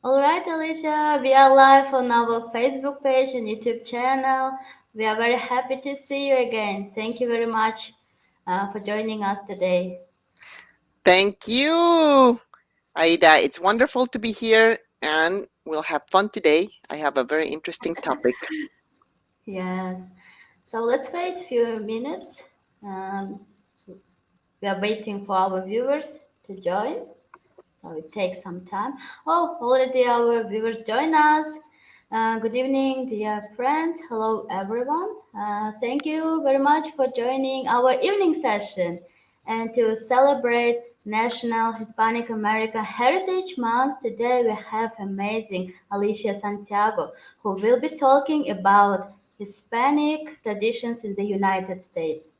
All right, Alicia, we are live on our Facebook page and YouTube channel. We are very happy to see you again. Thank you very much for joining us today. Thank you, Aida. It's wonderful to be here and we'll have fun today. I have a very interesting topic. Yes. So let's wait a few minutes. Um, we are waiting for our viewers to join. So it takes some time. Oh, already our viewers join us. Good evening, dear friends. Hello, everyone. Thank you very much for joining our evening session. And to celebrate National Hispanic American Heritage Month, today we have amazing Alicia Santiago, who will be talking about Hispanic traditions in the United States.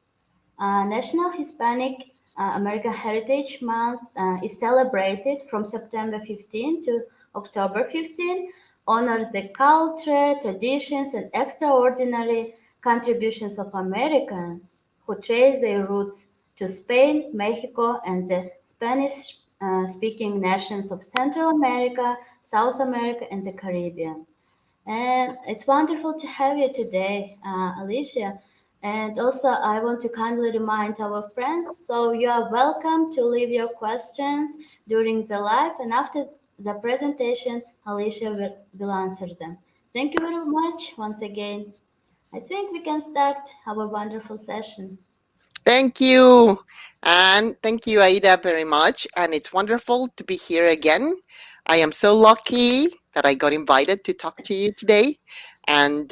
National Hispanic American Heritage Month is celebrated from September 15 to October 15, honors the culture, traditions, and extraordinary contributions of Americans who trace their roots to Spain, Mexico, and the Spanish speaking nations of Central America, South America, and the Caribbean. And it's wonderful to have you today, Alicia. And also, I want to kindly remind our friends so you are welcome to leave your questions during the live, and after the presentation, Alicia will answer them. Thank you very much once again. I think we can start our wonderful session. Thank you. And thank you, Aida, very much. And it's wonderful to be here again. I am so lucky that I got invited to talk to you today. And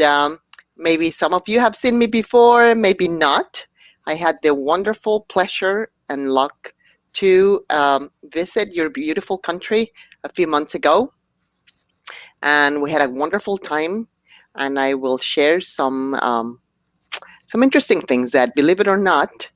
maybe some of you have seen me before, maybe not. I had the wonderful pleasure and luck to visit your beautiful country a few months ago. And we had a wonderful time. And I will share some interesting things that, believe it or not,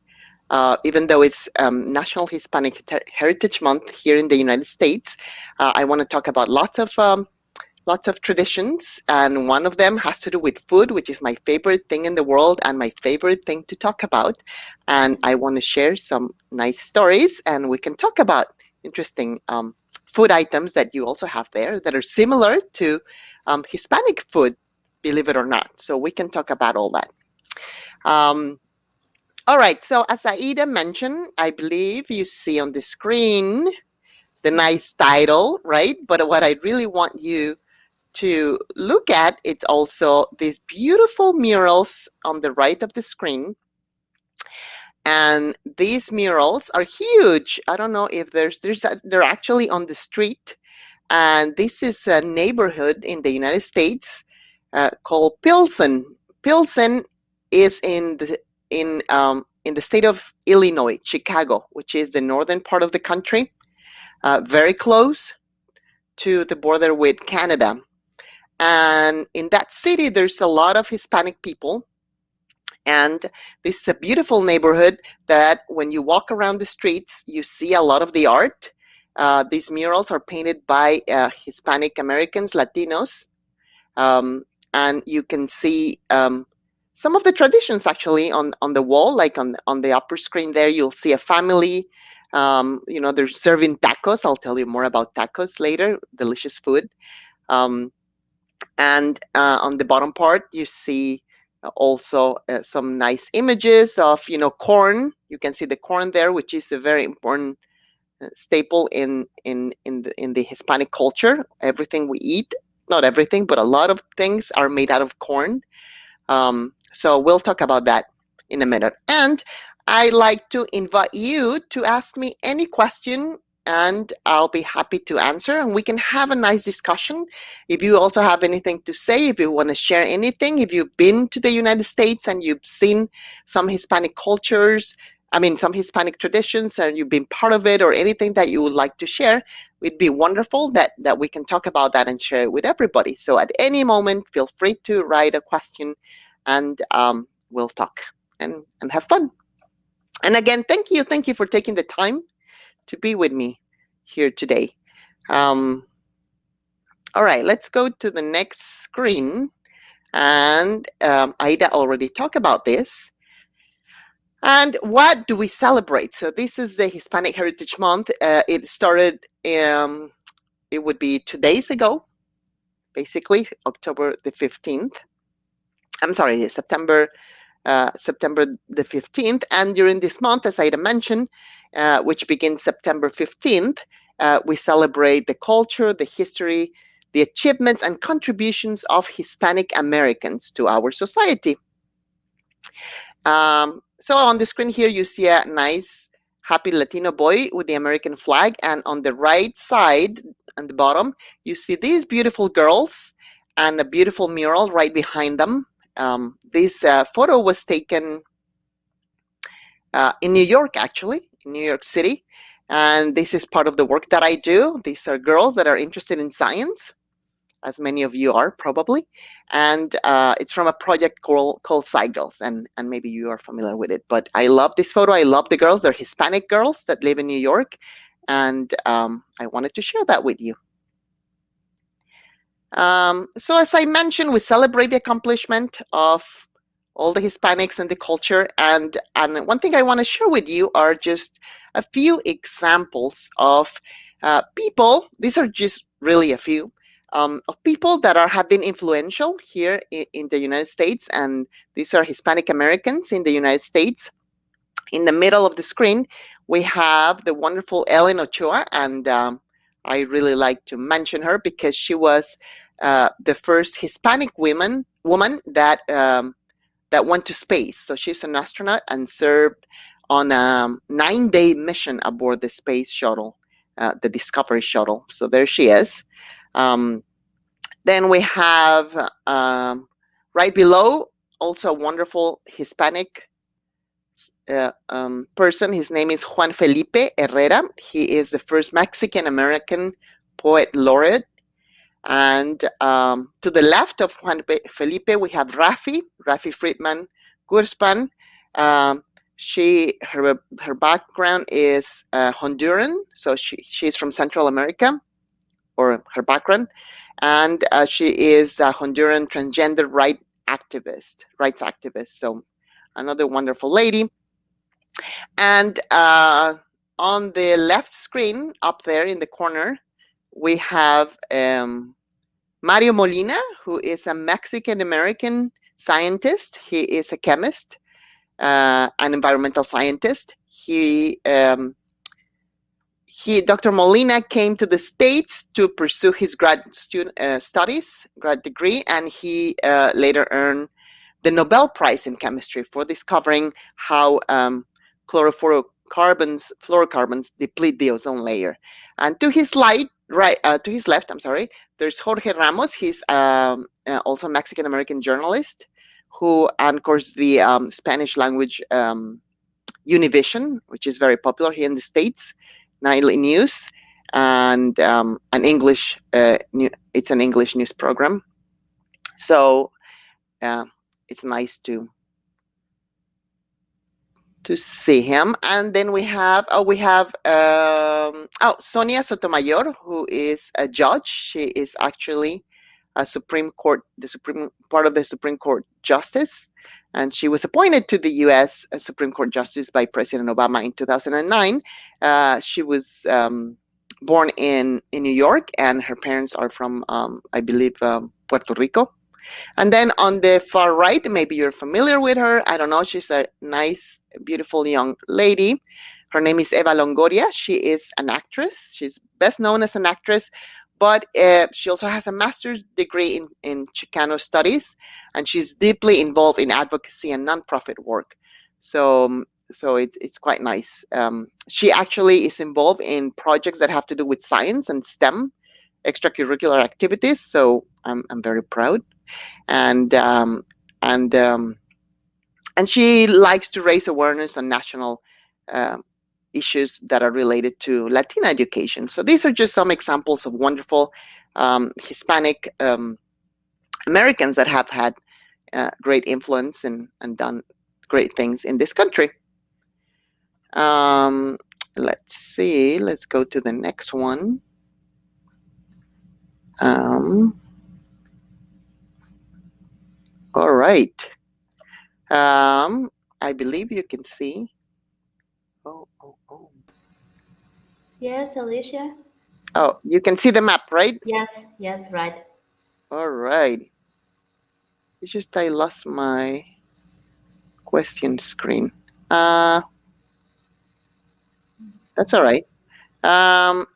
even though it's National Hispanic Heritage Month here in the United States, I want to talk about lots of traditions, and one of them has to do with food, which is my favorite thing in the world and my favorite thing to talk about. And I want to share some nice stories, and we can talk about interesting food items that you also have there that are similar to Hispanic food, believe it or not. So we can talk about all that. Um, all right, so as Aida mentioned, I believe you see on the screen the nice title, right? But what I really want you to look at, it's also these beautiful murals on the right of the screen. And these murals are huge. I don't know if they're actually on the street. And this is a neighborhood in the United States called Pilsen. Pilsen is in the state of Illinois, Chicago, which is the northern part of the country, very close to the border with Canada. And in that city, there's a lot of Hispanic people. And this is a beautiful neighborhood that when you walk around the streets, you see a lot of the art. These murals are painted by Hispanic Americans, Latinos, and you can see some of the traditions actually on the wall, like on the upper screen there. You'll see a family. They're serving tacos. I'll tell you more about tacos later. Delicious food. Um, and on the bottom part, you see also some nice images of corn. You can see the corn there, which is a very important staple in the Hispanic culture. Everything we eat, not everything, but a lot of things are made out of corn. So we'll talk about that in a minute. And I like to invite you to ask me any question, and I'll be happy to answer, and we can have a nice discussion. If you also have anything to say, if you want to share anything, if you've been to the United States and you've seen some Hispanic cultures, I mean, some Hispanic traditions, and you've been part of it, or anything that you would like to share, it'd be wonderful that we can talk about that and share it with everybody. So at any moment, feel free to write a question, and we'll talk and have fun. And again, thank you for taking the time to be with me here today. Um, all right, let's go to the next screen. And Aida already talked about this. And what do we celebrate? So this is the Hispanic Heritage Month. It started it would be 2 days ago, basically October the 15th. I'm sorry, September the 15th. And during this month, as I mentioned, which begins September 15th, we celebrate the culture, the history, the achievements, and contributions of Hispanic Americans to our society. So on the screen here, you see a nice, happy Latino boy with the American flag. And on the right side, on the bottom, you see these beautiful girls and a beautiful mural right behind them. This photo was taken in New York, actually, in New York City. And this is part of the work that I do. These are girls that are interested in science, as many of you are probably. And it's from a project called Cycles, and maybe you are familiar with it. But I love this photo. I love the girls. They're Hispanic girls that live in New York. And I wanted to share that with you. So as I mentioned, we celebrate the accomplishment of all the Hispanics and the culture. And one thing I want to share with you are just a few examples of people. These are just really a few of people that have been influential here in the United States. And these are Hispanic Americans in the United States. In the middle of the screen, we have the wonderful Ellen Ochoa, and I really like to mention her because she was the first Hispanic woman that went to space. So she's an astronaut and served on a 9-day mission aboard the space shuttle, the Discovery shuttle. So there she is. Then we have right below also a wonderful Hispanic person. His name is Juan Felipe Herrera. He is the first Mexican American poet laureate. And to the left of Juan Felipe, we have Rafi Friedman Gurspan. Her background is Honduran, so she's from Central America, or her background, and she is a Honduran transgender rights activist. So another wonderful lady. And on the left screen, up there in the corner, we have Mario Molina, who is a Mexican American scientist. He is a chemist, an environmental scientist. Dr. Molina came to the States to pursue his grad degree, and he later earned the Nobel Prize in Chemistry for discovering how fluorocarbons deplete the ozone layer. And to his left, I'm sorry, there's Jorge Ramos. He's also a Mexican American journalist who anchors the Spanish language Univision, which is very popular here in the States, nightly news, and an English. It's an English news program. So it's nice to see him. And then we have Sonia Sotomayor, who is a judge. She is actually a Supreme Court justice, and she was appointed to the U.S. Supreme Court justice by President Obama in 2009. She was born in New York, and her parents are from I believe Puerto Rico. And then on the far right, maybe you're familiar with her. I don't know. She's a nice, beautiful young lady. Her name is Eva Longoria. She is an actress. She's best known as an actress, but she also has a master's degree in Chicano studies, and she's deeply involved in advocacy and nonprofit work. So it's quite nice. She actually is involved in projects that have to do with science and STEM extracurricular activities. So I'm very proud. And she likes to raise awareness on national issues that are related to Latina education. So these are just some examples of wonderful Hispanic Americans that have had great influence and done great things in this country. Let's see. Let's go to the next one. All right. I believe you can see. Oh. Yes, Alicia. Oh, you can see the map, right? Yes, yes, right. All right. It's just I lost my question screen. Uh, that's all right.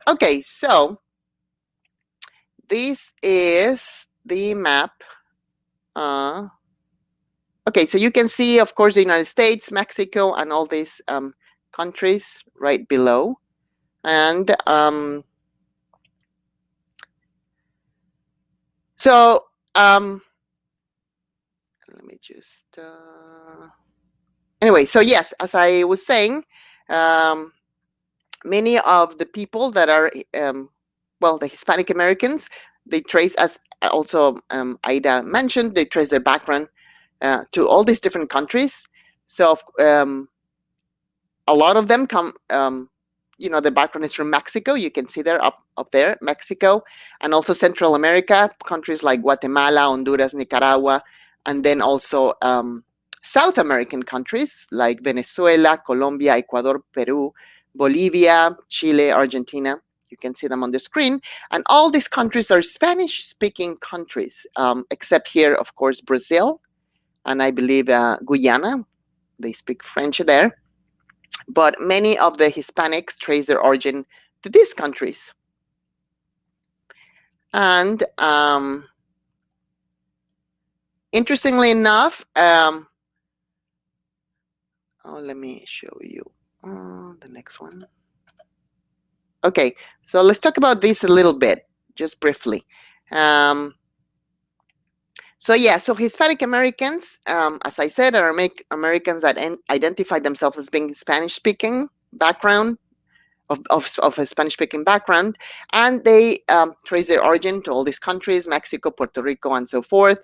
Okay, so this is the map. Uh, okay, so you can see, of course, the United States, Mexico, and all these countries right below. And so let me just. Anyway, so yes, as I was saying, um, many of the people that are, well, the Hispanic Americans, they trace, as also Aida mentioned, they trace their background to all these different countries. So a lot of them come, the background is from Mexico. You can see there up there, Mexico, and also Central America, countries like Guatemala, Honduras, Nicaragua, and then also South American countries like Venezuela, Colombia, Ecuador, Peru, Bolivia, Chile, Argentina. You can see them on the screen. And all these countries are Spanish speaking countries, except here, of course, Brazil, and I believe Guyana. They speak French there, but many of the Hispanics trace their origin to these countries. And interestingly enough, let me show you the next one. Okay, so let's talk about this a little bit, just briefly. Um, so Hispanic Americans, as I said, are Americans that identify themselves as being Spanish-speaking background, of a Spanish speaking background, and they trace their origin to all these countries, Mexico, Puerto Rico, and so forth.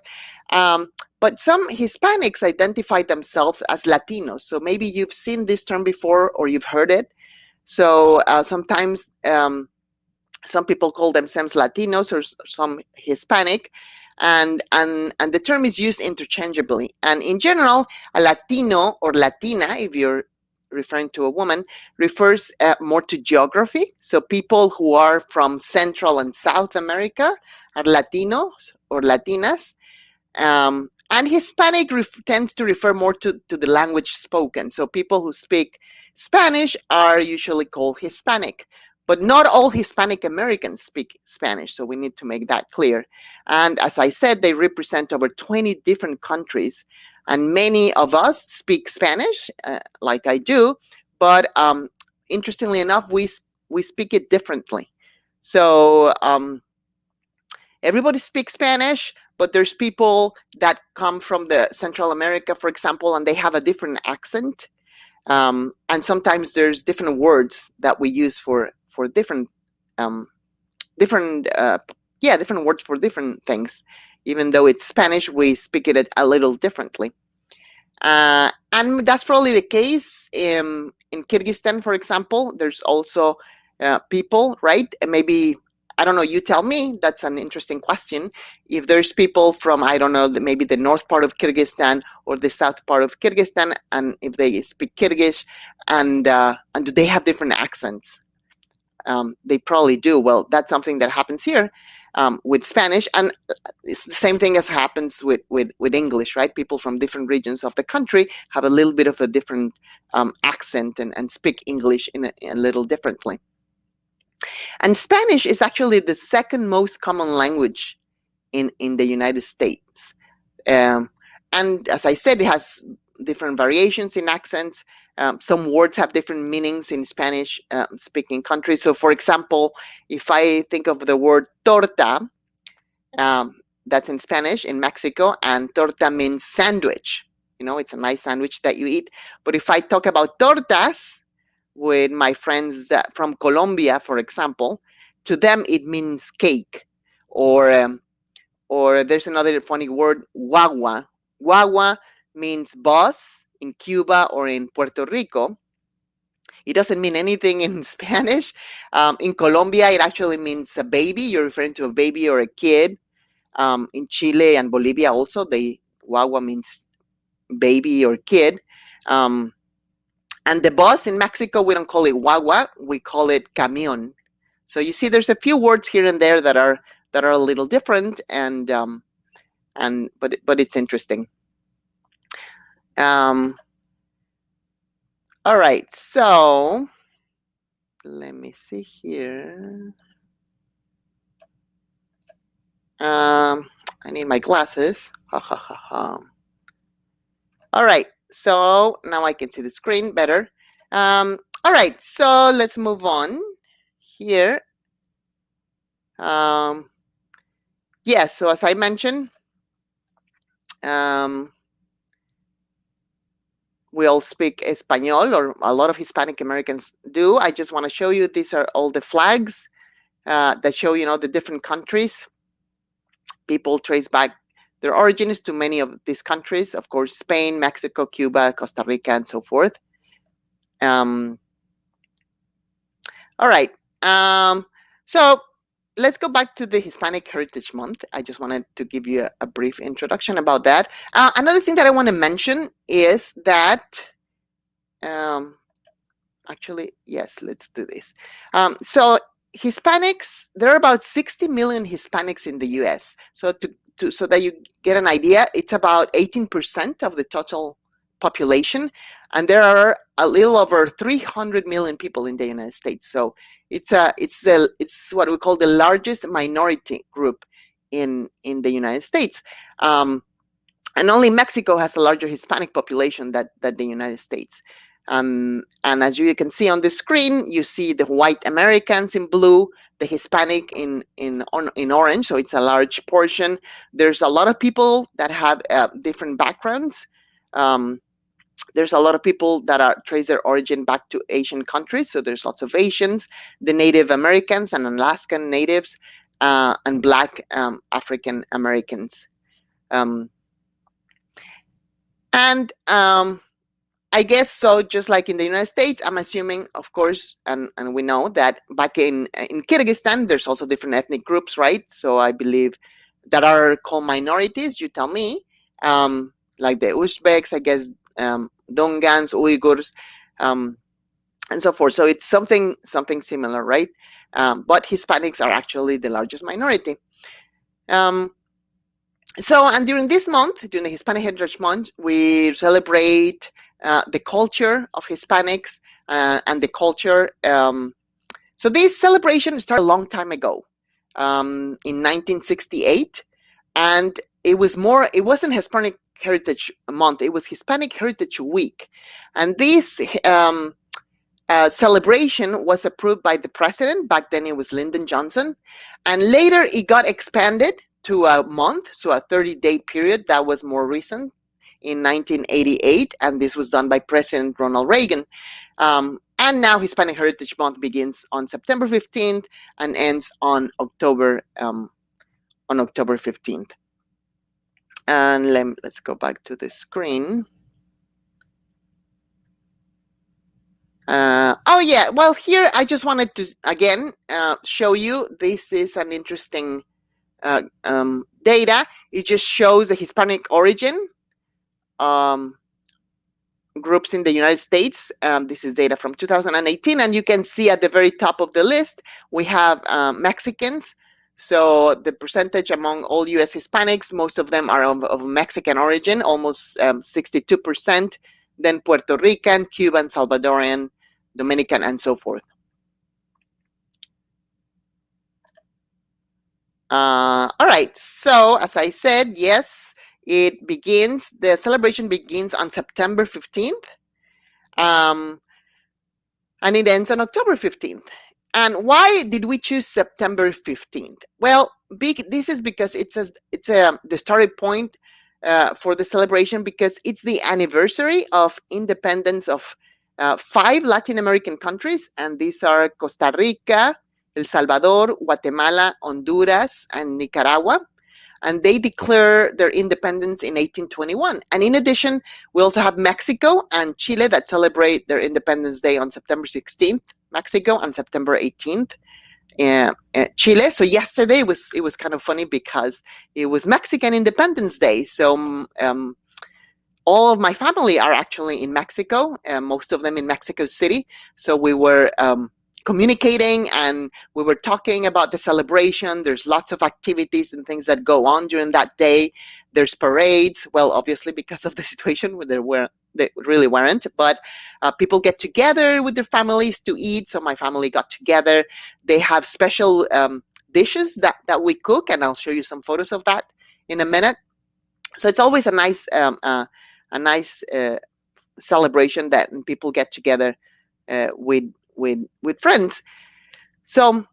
But some Hispanics identify themselves as Latinos. So maybe you've seen this term before or you've heard it. So sometimes some people call themselves Latinos or some Hispanic, and the term is used interchangeably. And in general, a Latino or Latina, if you're referring to a woman, refers more to geography. So people who are from Central and South America are Latinos or Latinas. And Hispanic tends to refer more to the language spoken. So people who speak Spanish are usually called Hispanic, but not all Hispanic Americans speak Spanish. So we need to make that clear. And as I said, they represent over 20 different countries. And many of us speak Spanish, like I do, but interestingly enough, we speak it differently. So everybody speaks Spanish, but there's people that come from the Central America, for example, and they have a different accent. And sometimes there's different words that we use for um, different different words for different things. Even though it's Spanish, we speak it a little differently. And that's probably the case in Kyrgyzstan, for example. There's also people, right? Maybe, I don't know, you tell me. That's an interesting question. If there's people from, I don't know, maybe the north part of Kyrgyzstan or the south part of Kyrgyzstan, and if they speak Kyrgyz, and do they have different accents? They probably do. Well, that's something that happens here with Spanish, and it's the same thing as happens with English, right? People from different regions of the country have a little bit of a different accent and speak English in a little differently. And Spanish is actually the second most common language in the United States. Um, and as I said, it has different variations in accents. Some words have different meanings in Spanish speaking countries. So, for example, if I think of the word torta, um, that's in Spanish in Mexico, and torta means sandwich. It's a nice sandwich that you eat. But if I talk about tortas with my friends from Colombia, for example, to them it means cake, or there's another funny word, guagua. Guagua means bus in Cuba or in Puerto Rico. It doesn't mean anything in Spanish. In Colombia, it actually means a baby. You're referring to a baby or a kid. In Chile and Bolivia also, guagua means baby or kid. And the bus in Mexico, we don't call it guagua, we call it camion. So you see, there's a few words here and there that are a little different, and but it's interesting. Um, all right, so let me see here. I need my glasses. Ha ha ha ha. All right, so now I can see the screen better. All right, so let's move on here. Um, yeah, so as I mentioned, um, we all speak Espanol, or a lot of Hispanic Americans do. I just want to show you, these are all the flags that show, the different countries. People trace back their origins to many of these countries, of course, Spain, Mexico, Cuba, Costa Rica, and so forth. Um, all right. So let's go back to the Hispanic Heritage Month. I just wanted to give you a brief introduction about that. Another thing that I want to mention is that, actually, yes, let's do this. So Hispanics, there are about 60 million Hispanics in the US. So so that you get an idea, it's about 18% of the total population, and there are a little over 300 million people in the United States. So it's what we call the largest minority group in the United States. And only Mexico has a larger Hispanic population than the United States. And as you can see on the screen, you see the white Americans in blue, the Hispanic in orange, so it's a large portion. There's a lot of people that have different backgrounds. Um, there's a lot of people that trace their origin back to Asian countries, so there's lots of Asians, the Native Americans and Alaskan natives, and Black African Americans. Um, and I guess so, just like in the United States, I'm assuming, of course, and we know that back in Kyrgyzstan, there's also different ethnic groups, right? So I believe that are called minorities, you tell me, like the Uzbeks, I guess, Dongans, Uyghurs, and so forth. So it's something similar, right? But Hispanics are actually the largest minority. So, and during this month, during the Hispanic Heritage Month, we celebrate the culture of Hispanics and the culture. So this celebration started a long time ago, in 1968, and it wasn't Hispanic Heritage Month, it was Hispanic Heritage Week. And this celebration was approved by the president. Back then it was Lyndon Johnson. And later it got expanded to a month, so a 30-day period. That was more recent in 1988. And this was done by President Ronald Reagan. And now Hispanic Heritage Month begins on September 15th and ends on October 15th. And let's go back to the screen. Oh yeah, well, here I just wanted to again show you, this is an interesting data. It just shows the Hispanic origin groups in the United States. This is data from 2018, and you can see at the very top of the list we have Mexicans. So the percentage among all US Hispanics, most of them are of Mexican origin, almost 62%. Then Puerto Rican, Cuban, Salvadorian, Dominican, and so forth. All right, so as I said, yes, the celebration begins on September 15th, and it ends on October 15th. And why did we choose September 15th? Well, this is because it's the starting point for the celebration, because it's the anniversary of independence of 5 Latin American countries, and these are Costa Rica, El Salvador, Guatemala, Honduras, and Nicaragua. And they declare their independence in 1821. And in addition, we also have Mexico and Chile that celebrate their Independence Day on September 16th, Mexico, on September 18th. Chile. So yesterday it was kind of funny because it was Mexican Independence Day. So all of my family are actually in Mexico, most of them in Mexico City. So we were communicating, and we were talking about the celebration. There's lots of activities and things that go on during that day. There's parades. Well, obviously because of the situation where they really weren't, but people get together with their families to eat. So my family got together. They have special dishes that we cook, and I'll show you some photos of that in a minute. So it's always a nice celebration that people get together with friends. So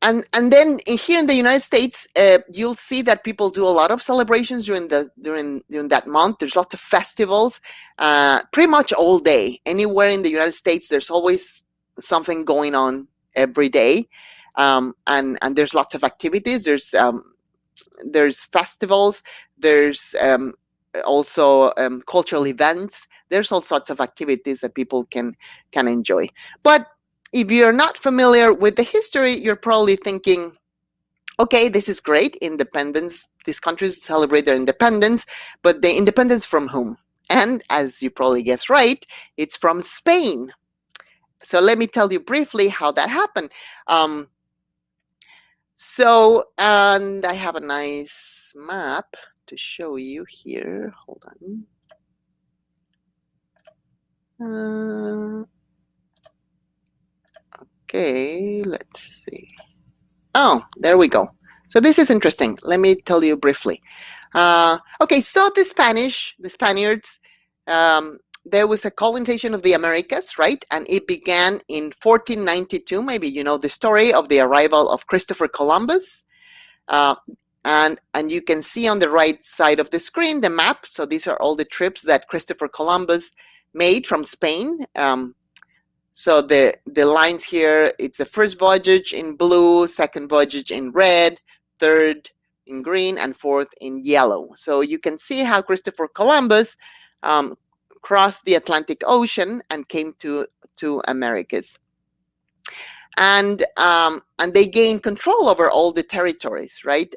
and then here in the United States, you'll see that people do a lot of celebrations during that month. There's lots of festivals, pretty much all day. Anywhere in the United States, there's always something going on every day, and there's lots of activities. There's festivals. There's also cultural events. There's all sorts of activities that people can enjoy. But if you're not familiar with the history, you're probably thinking, okay, this is great, independence. These countries celebrate their independence, but the independence from whom? And as you probably guessed right, it's from Spain. So let me tell you briefly how that happened. And I have a nice map to show you here. Hold on. Okay, let's see. Oh, there we go. So this is interesting. Let me tell you briefly. Okay, so the Spaniards, there was a colonization of the Americas, right? And it began in 1492. Maybe you know the story of the arrival of Christopher Columbus. Uh, and you can see on the right side of the screen the map. So these are all the trips that Christopher Columbus made from Spain. So the lines here, it's the first voyage in blue, second voyage in red, third in green, and fourth in yellow. So you can see how Christopher Columbus crossed the Atlantic Ocean and came to Americas. And they gained control over all the territories, right?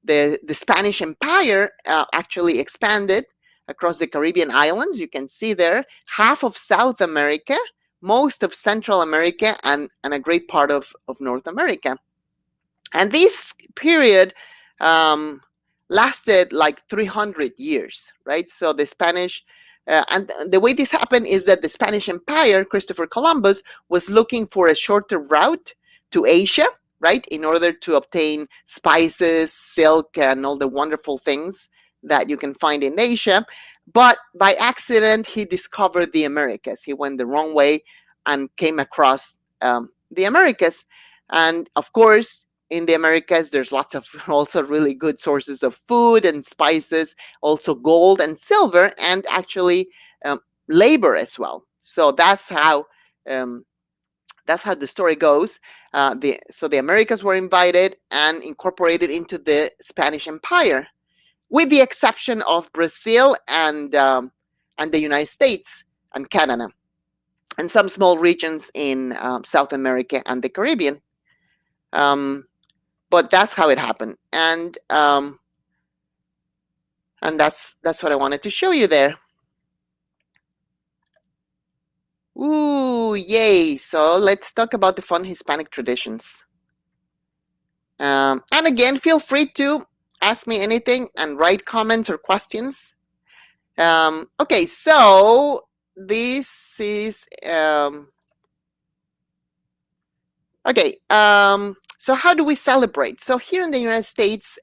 The Spanish Empire actually expanded across the Caribbean islands. You can see there half of South America, most of Central America, and a great part of North America. And this period lasted like 300 years, right? So the Spanish, and the way this happened is that the Spanish Empire, Christopher Columbus, was looking for a shorter route to Asia, right, in order to obtain spices, silk, and all the wonderful things that you can find in Asia. But by accident, he discovered the Americas. He went the wrong way and came across the Americas. And of course, in the Americas, there's lots of also really good sources of food and spices, also gold and silver, and actually labor as well. So um, that's how the story goes. So the Americas were invited and incorporated into the Spanish Empire, with the exception of Brazil and the United States and Canada, and some small regions in South America and the Caribbean. But that's how it happened, and that's what I wanted to show you there. Ooh, yay! So let's talk about the fun Hispanic traditions. And again, feel free to ask me anything and write comments or questions. Okay, so this is okay. So how do we celebrate? So here in the United States,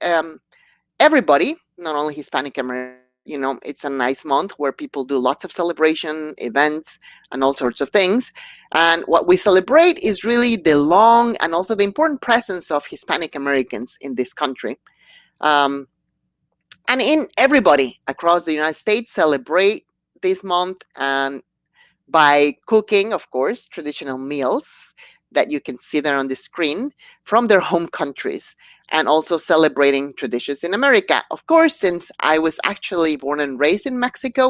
everybody, not only Hispanic Americans, but it's a nice month where people do lots of celebration, events, and all sorts of things. And what we celebrate is really the long and also the important presence of Hispanic Americans in this country. Um, and in everybody across the United States celebrate this month, and by cooking, of course, traditional meals that you can see there on the screen from their home countries, and also celebrating traditions in America. Of course, since I was actually born and raised in Mexico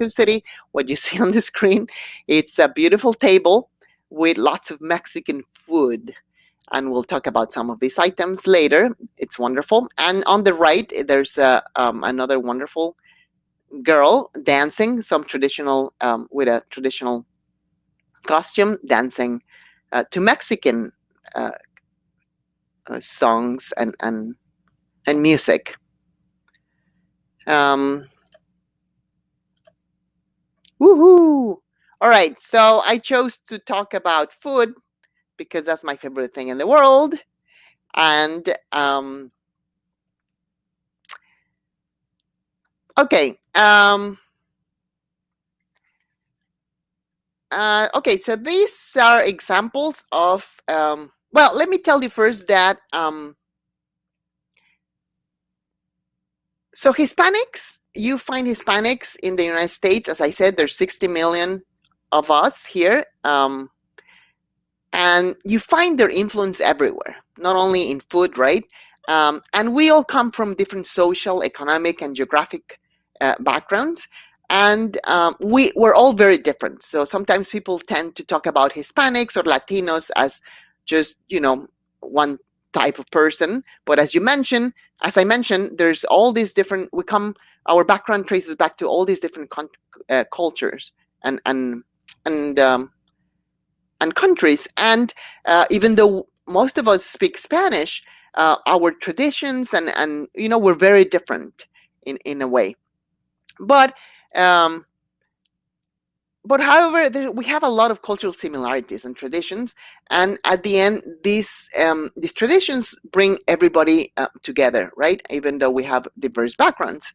City, what you see on the screen, it's a beautiful table with lots of Mexican food. And we'll talk about some of these items later. It's wonderful. And on the right, there's another wonderful girl dancing, some traditional with a traditional costume, dancing to Mexican uh, songs and music. Um, Woohoo! All right, so I chose to talk about food because that's my favorite thing in the world. And okay, okay, so these are examples of. Well, let me tell you first that so Hispanics, you find Hispanics in the United States. As I said, there's 60 million of us here. And you find their influence everywhere, not only in food, right? And we all come from different social, economic, and geographic backgrounds, and we're all very different. So sometimes people tend to talk about Hispanics or Latinos as just one type of person, but as I mentioned, there's all these different. Our background traces back to all these different cultures and and and um, and countries. And even though most of us speak Spanish, our traditions and we're very different in a way. But um, but however, we have a lot of cultural similarities and traditions, and at the end, these traditions bring everybody together, right? Even though we have diverse backgrounds.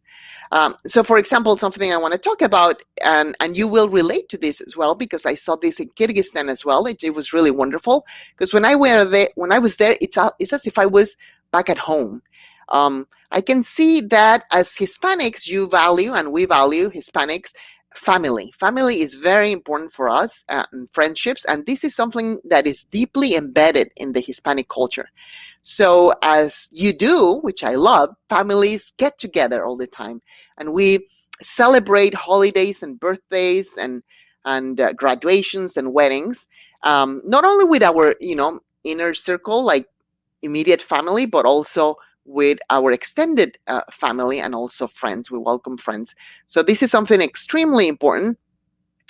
So, for example, something I want to talk about, and you will relate to this as well because I saw this in Kyrgyzstan as well. It was really wonderful because when I was there, it's as if I was back at home. I can see that as Hispanics, you value and we value Hispanics family. Family is very important for us, and friendships, and this is something that is deeply embedded in the Hispanic culture. So, as you do, which I love, families get together all the time, and we celebrate holidays and birthdays and graduations and weddings. Not only with our inner circle, like immediate family, but also with our extended family and also friends. We welcome friends. So this is something extremely important,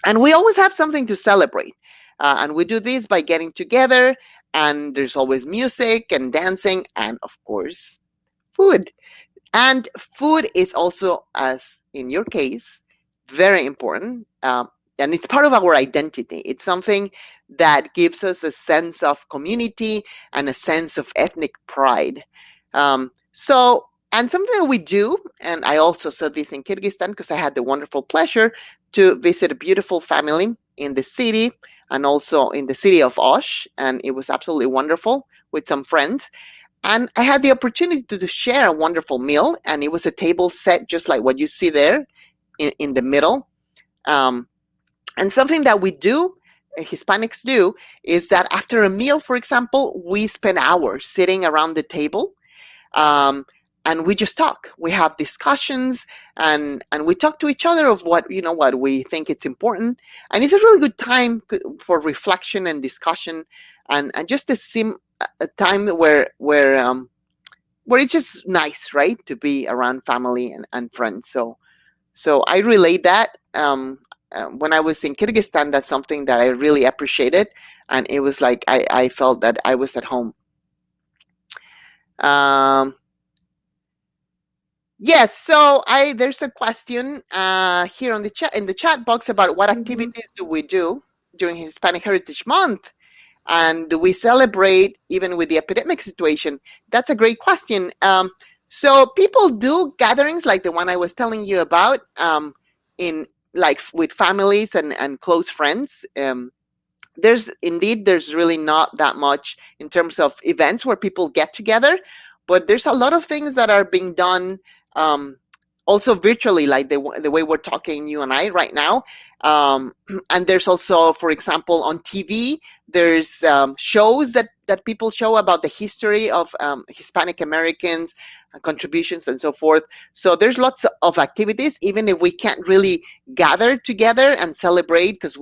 and we always have something to celebrate. And we do this by getting together, and there's always music and dancing, and of course, food. And food is also, as in your case, very important. And it's part of our identity. It's something that gives us a sense of community and a sense of ethnic pride. And something that we do, and I also saw this in Kyrgyzstan because I had the wonderful pleasure to visit a beautiful family in the city and also in the city of Osh. And it was absolutely wonderful with some friends. And I had the opportunity to share a wonderful meal, and it was a table set just like what you see there in the middle. Um, and something that we do, Hispanics do, is that after a meal, for example, we spend hours sitting around the table, um, and we just talk. We have discussions, and we talk to each other of what we think it's important, and it's a really good time for reflection and discussion, and just a time where it's just nice, right, to be around family and friends. So I relate that. When I was in Kyrgyzstan, that's something that I really appreciated, and it was like I felt that I was at home. Um, yes, so I there's a question here on the chat box about what Mhm. activities do we do during Hispanic Heritage Month, and do we celebrate even with the epidemic situation? That's a great question. So people do gatherings like the one I was telling you about, in like with families and close friends. There's really not that much in terms of events where people get together, but there's a lot of things that are being done, um, also virtually, like the way we're talking, you and I, right now. And there's also, for example, on TV, there's shows that people show about the history of Hispanic Americans, contributions, and so forth. So there's lots of activities, even if we can't really gather together and celebrate, because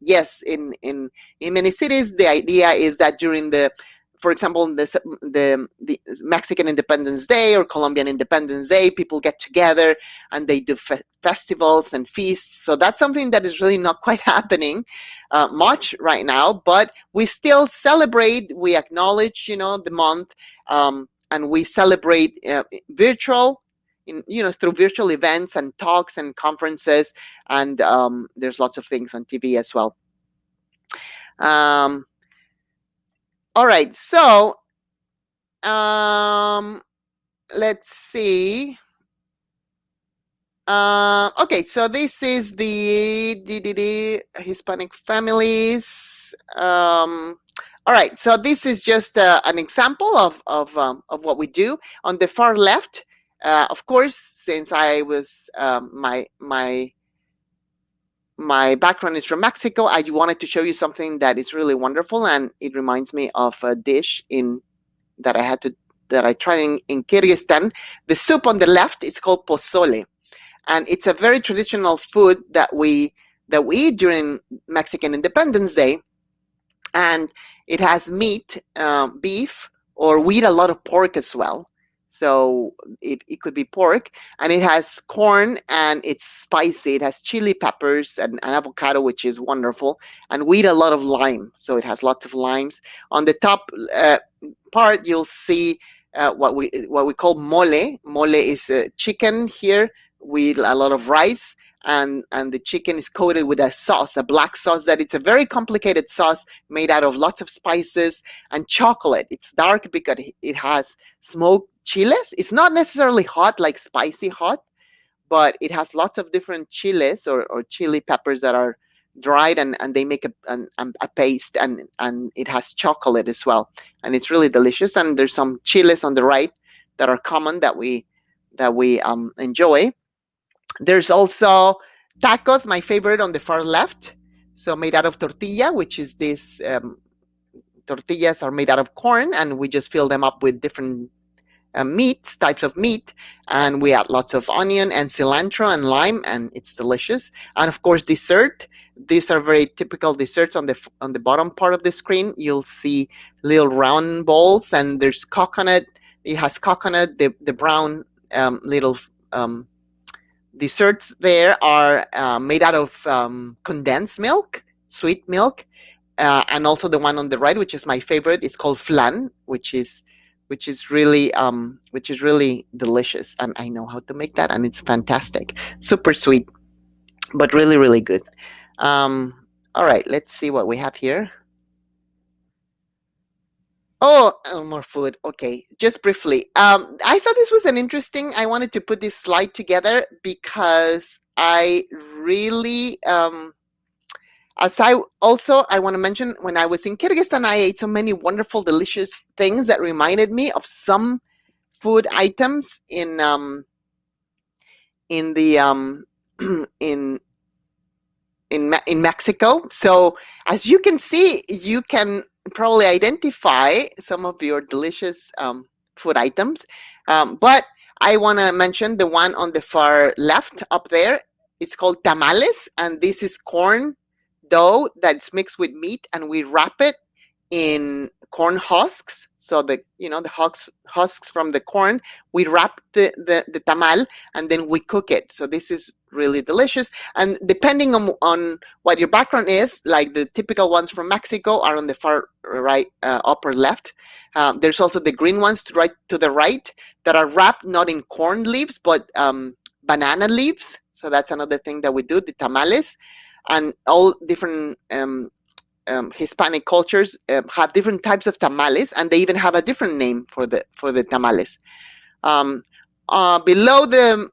yes, in many cities, the idea is that during the for example, the Mexican Independence Day or Colombian Independence Day, people get together and they do festivals and feasts. So that's something that is really not quite happening much right now, but we still celebrate. We acknowledge, the month, and we celebrate virtual. Through virtual events and talks and conferences, and there's lots of things on TV as well. Um, all right, so let's see. Okay, so this is the Hispanic families. All right, so this is just an example of what we do. On the far left, of course, since I was my background is from Mexico, I wanted to show you something that is really wonderful, and it reminds me of a dish in that I tried in Kyrgyzstan. The soup on the left, it's called pozole, and it's a very traditional food that we eat during Mexican Independence Day, and it has meat, beef, or we eat a lot of pork as well. So it could be pork, and it has corn, and it's spicy. It has chili peppers and avocado, which is wonderful. And we eat a lot of lime, so it has lots of limes. On the top part, you'll see what we call mole. Mole is chicken here. We eat a lot of rice, and the chicken is coated with a sauce, a black sauce, that it's a very complicated sauce made out of lots of spices and chocolate. It's dark because it has smoked chiles. It's not necessarily hot, like spicy hot, but it has lots of different chiles or chili peppers that are dried, and they make a paste, and it has chocolate as well, and it's really delicious. And there's some chiles on the right that are common that we enjoy. There's also tacos, my favorite, on the far left. So made out of tortilla, which is this tortillas are made out of corn, and we just fill them up with different meats, types of meat, and we add lots of onion and cilantro and lime, and it's delicious. And of course, dessert. These are very typical desserts. On the bottom part of the screen, you'll see little round balls, and there's coconut. It has coconut. The brown little desserts there are made out of condensed milk, sweet milk, and also the one on the right, which is my favorite, is called flan, which is really delicious, and I know how to make that, and it's fantastic, super sweet, but really really good. All right, let's see what we have here. Oh, more food. Okay, just briefly. I thought this was an interesting. I wanted to put this slide together because I really, as I want to mention, when I was in Kyrgyzstan, I ate so many wonderful, delicious things that reminded me of some food items in the in in Mexico. So as you can see, you can probably identify some of your delicious food items. But I want to mention the one on the far left up there. It's called tamales, and this is corn dough that's mixed with meat, and we wrap it in corn husks. So the husks from the corn, we wrap the tamal, and then we cook it. So this is really delicious. And depending on what your background is, like the typical ones from Mexico are on the far right, upper left. There's also the green ones to the right that are wrapped not in corn leaves, but banana leaves. So that's another thing that we do, the tamales. And all different Hispanic cultures have different types of tamales, and they even have a different name for the tamales. Um, Below the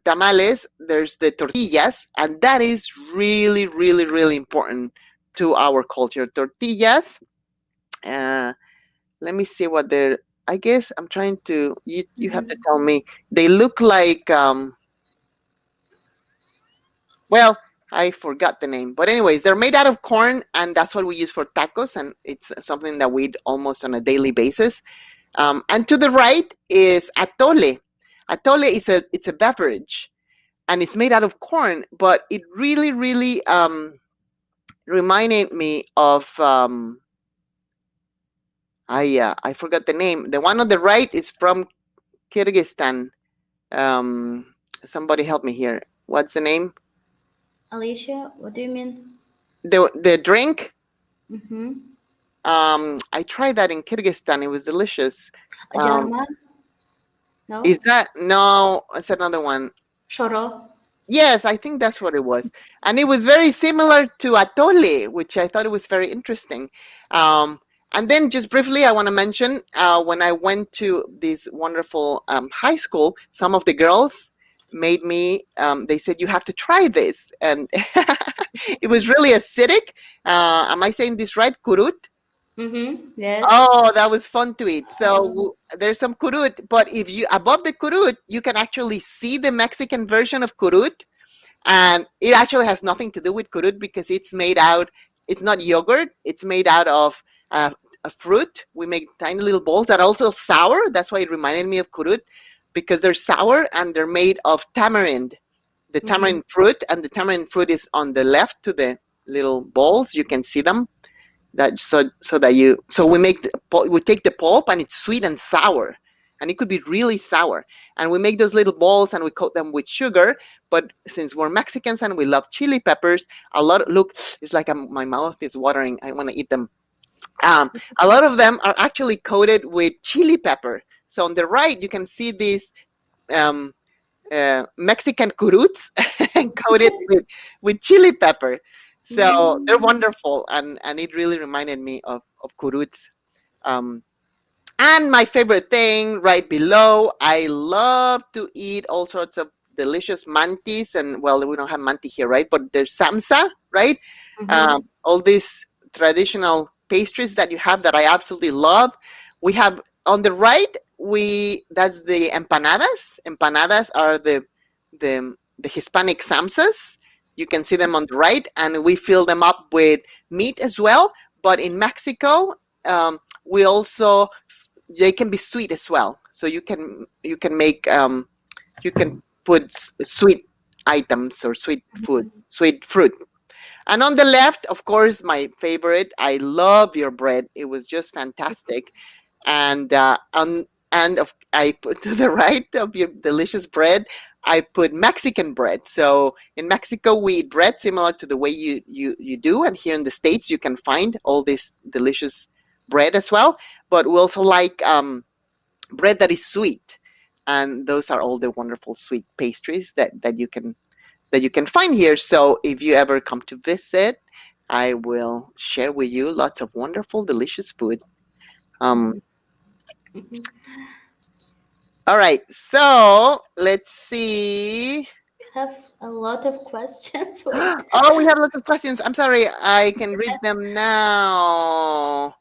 tamales, there's the tortillas, and that is really, really, really important to our culture. Tortillas. Uh, Let me see what they're. I guess I'm trying to. You have to Mhm. tell me. They look like. Well, I forgot the name, but anyways, they're made out of corn, and that's what we use for tacos, and it's something that we eat almost on a daily basis. And to the right is atole. Atole it's a beverage, and it's made out of corn, but it really, really reminded me of I forgot the name. The one on the right is from Kyrgyzstan. Um, Somebody help me here. What's the name? Alicia, what do you mean? The drink. Mm-hmm. I tried that in Kyrgyzstan. It was delicious. A Um, German? is No? that no? It's another one. Shoro? Yes, I think that's what it was. And it was very similar to atole, which I thought it was very interesting. Um, and then just briefly, I want to mention when I went to this wonderful high school, some of the girls made me, they said, you have to try this. And it was really acidic. Am I saying this right? Kurut? Mm-hmm. Yes. Oh, that was fun to eat. Oh. So there's some kurut, but if you above the kurut, you can actually see the Mexican version of kurut, and it actually has nothing to do with kurut because it's not yogurt, it's made out of a fruit. We make tiny little balls that are also sour. That's why it reminded me of kurut, because they're sour and they're made of tamarind, the Mm-hmm. tamarind fruit, and the tamarind fruit is on the left to the little balls. You can see them, that so that you so we make we take the pulp, and it's sweet and sour, and it could be really sour, and we make those little balls and we coat them with sugar. But since we're Mexicans and we love chili peppers, a lot, look, it's like my mouth is watering, I want to eat them. A lot of them are actually coated with chili pepper. So on the right you can see these um, Mexican curuts coated with chili pepper. So they're Mm-hmm. wonderful, and it really reminded me of curuts. Um, and my favorite thing right below, I love to eat all sorts of delicious mantis. And well, we don't have manti here, right? But there's samsa, right? Mm-hmm. All these traditional pastries that you have that I absolutely love. We have on the right, we that's the empanadas. Empanadas are the Hispanic samsas. You can see them on the right, and we fill them up with meat as well. But in Mexico, we also, they can be sweet as well. So you can make you can put sweet items or sweet food, sweet fruit. And on the left, of course, my favorite. I love your bread. It was just fantastic. And I put to the right of your delicious bread, I put Mexican bread. So in Mexico, we eat bread similar to the way you do, and here in the States, you can find all this delicious bread as well. But we also like bread that is sweet, and those are all the wonderful sweet pastries that you can find here. So if you ever come to visit, I will share with you lots of wonderful, delicious food. Um, all right, so let's see. Have a lot of questions. Wait. Oh, we have lots of questions. I'm sorry, I can read them now.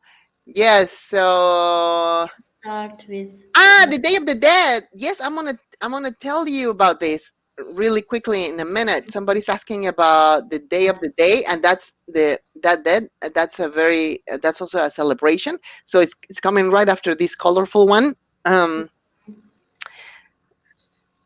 Yes, so Start with The Day of the Dead. Yes, I'm gonna tell you about this really quickly in a minute. Somebody's asking about the Day of the Day, and that's also a celebration. So it's coming right after this colorful one. Um,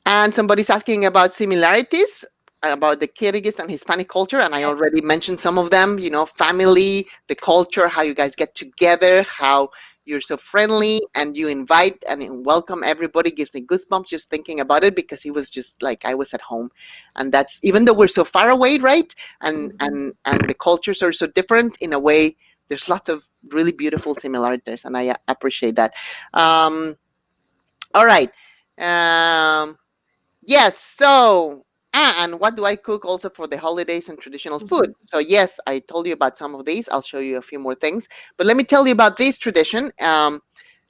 and somebody's asking about similarities about the Kyrgyz and Hispanic culture, and I already mentioned some of them. Family, the culture, how you guys get together, how you're so friendly, and you invite and welcome everybody. Gives me goosebumps just thinking about it, because it was just like I was at home. And that's, even though we're so far away, right? And the cultures are so different in a way. There's lots of really beautiful similarities, and I appreciate that. Um, all right. Um, Yes. So, and what do I cook also for the holidays and traditional food? So, yes, I told you about some of these. I'll show you a few more things. But let me tell you about this tradition. I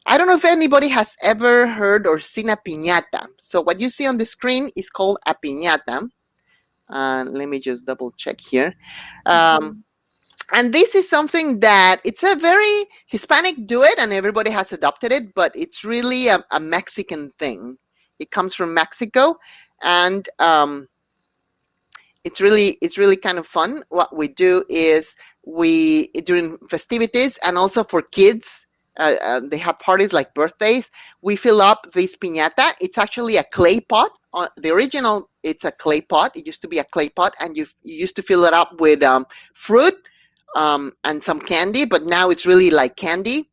don't know if anybody has ever heard or seen a piñata. So, what you see on the screen is called a piñata. Let me just double check here. Um, and this is something that it's a very Hispanic do it, and everybody has adopted it, but it's really a Mexican thing. It comes from Mexico, and it's really kind of fun. What we do is, we during festivities and also for kids, they have parties like birthdays. We fill up this piñata. It's actually a clay pot. The original, it's a clay pot. It used to be a clay pot, and you used to fill it up with fruit, and some candy. But now it's really like candy,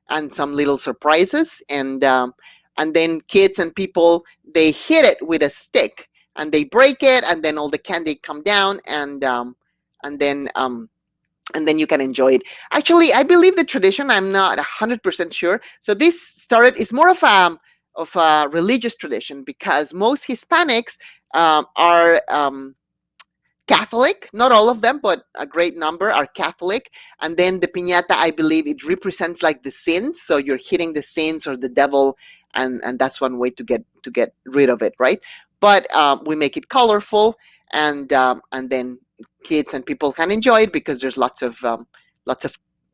and some little surprises. And then kids and people, they hit it with a stick and they break it, and then all the candy come down, and then and then you can enjoy it. Actually, I believe the tradition, I'm not 100% sure. So this started, is more of a religious tradition, because most Hispanics are Catholic. Not all of them, but a great number are Catholic. And then the piñata, I believe it represents like the sins. So you're hitting the sins or the devil, and that's one way to get rid of it, right? But we make it colorful, and then kids and people can enjoy it, because there's lots of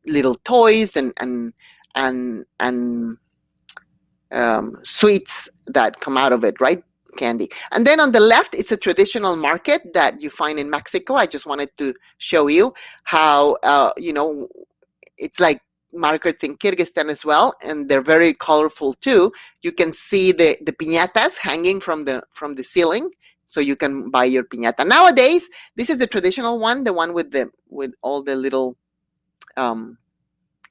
little toys and sweets that come out of it, right? Candy. And then on the left, it's a traditional market that you find in Mexico. I just wanted to show you how, it's like markets in Kyrgyzstan as well, and they're very colorful too. You can see the piñatas hanging from the ceiling, so you can buy your piñata. Nowadays, this is the traditional one, the one with all the little um,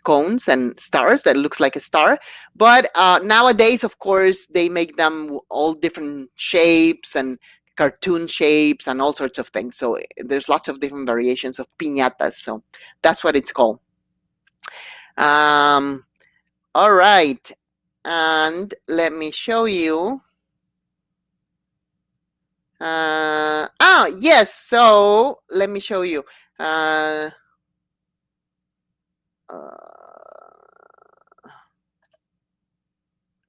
cones and stars that looks like a star. But nowadays, of course, they make them all different shapes and cartoon shapes and all sorts of things. So there's lots of different variations of piñatas. So that's what it's called. um, all right, and let me show you. Yes, so let me show you. uh, uh,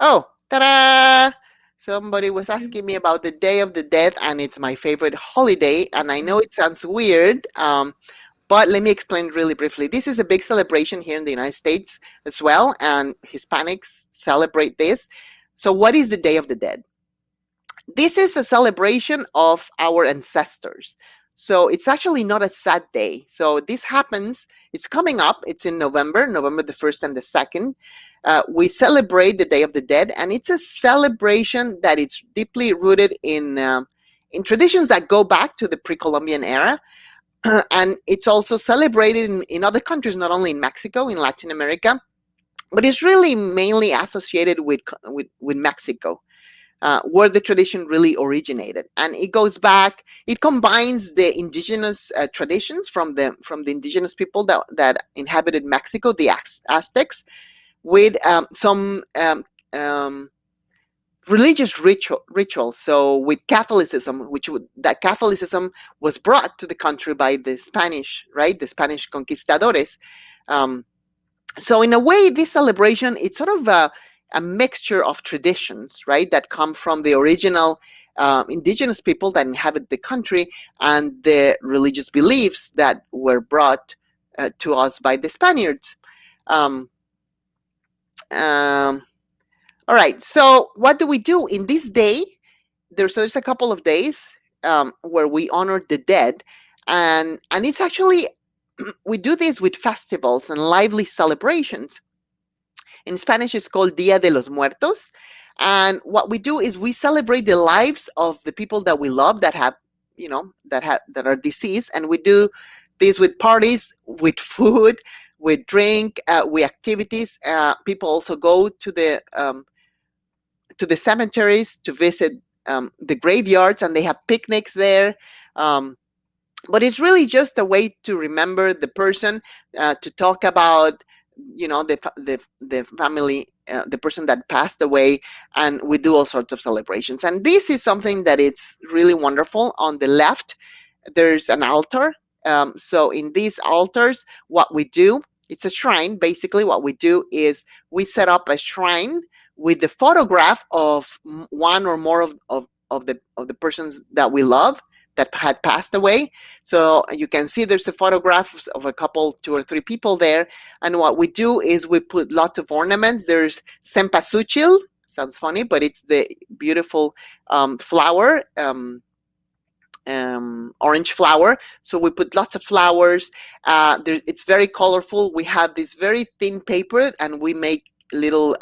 Oh, ta-da! Somebody was asking me about the Day of the Dead, and it's my favorite holiday. And I know it sounds weird, but let me explain really briefly. This is a big celebration here in the United States as well, and Hispanics celebrate this. So, what is the Day of the Dead? This is a celebration of our ancestors. So it's actually not a sad day. So this happens, it's coming up, it's in November, November the 1st and the 2nd. We celebrate the Day of the Dead, and it's a celebration that it's deeply rooted in traditions that go back to the pre-Columbian era. And it's also celebrated in other countries, not only in Mexico, in Latin America, but it's really mainly associated with Mexico, where the tradition really originated. And it goes back, it combines the indigenous traditions from the indigenous people that inhabited Mexico, the Aztecs, with some religious ritual. So with Catholicism, that Catholicism was brought to the country by the Spanish, right? The Spanish conquistadores. Um, so in a way, this celebration, it's sort of a mixture of traditions, right, that come from the original indigenous people that inhabit the country, and the religious beliefs that were brought to us by the Spaniards. um, um, all right, so what do we do in this day? There's a couple of days where we honor the dead, and it's actually we do this with festivals and lively celebrations. In Spanish, it's called Dia de los Muertos. And what we do is we celebrate the lives of the people that we love that have, that are deceased, and we do this with parties, with food, with drink, with activities. People also go to the cemeteries to visit the graveyards, and they have picnics there. Um, but it's really just a way to remember the person, to talk about the family, the person that passed away, and we do all sorts of celebrations. And this is something that it's really wonderful. On the left, there's an altar. So in these altars, what we do, it's a shrine. Basically, what we do is we set up a shrine with the photograph of one or more of the persons that we love that had passed away. So you can see there's a photograph of a couple, two or three people there. And what we do is we put lots of ornaments. There's cempasúchil, sounds funny, but it's the beautiful flower, orange flower. So we put lots of flowers. It's very colorful. We have this very thin paper, and we make little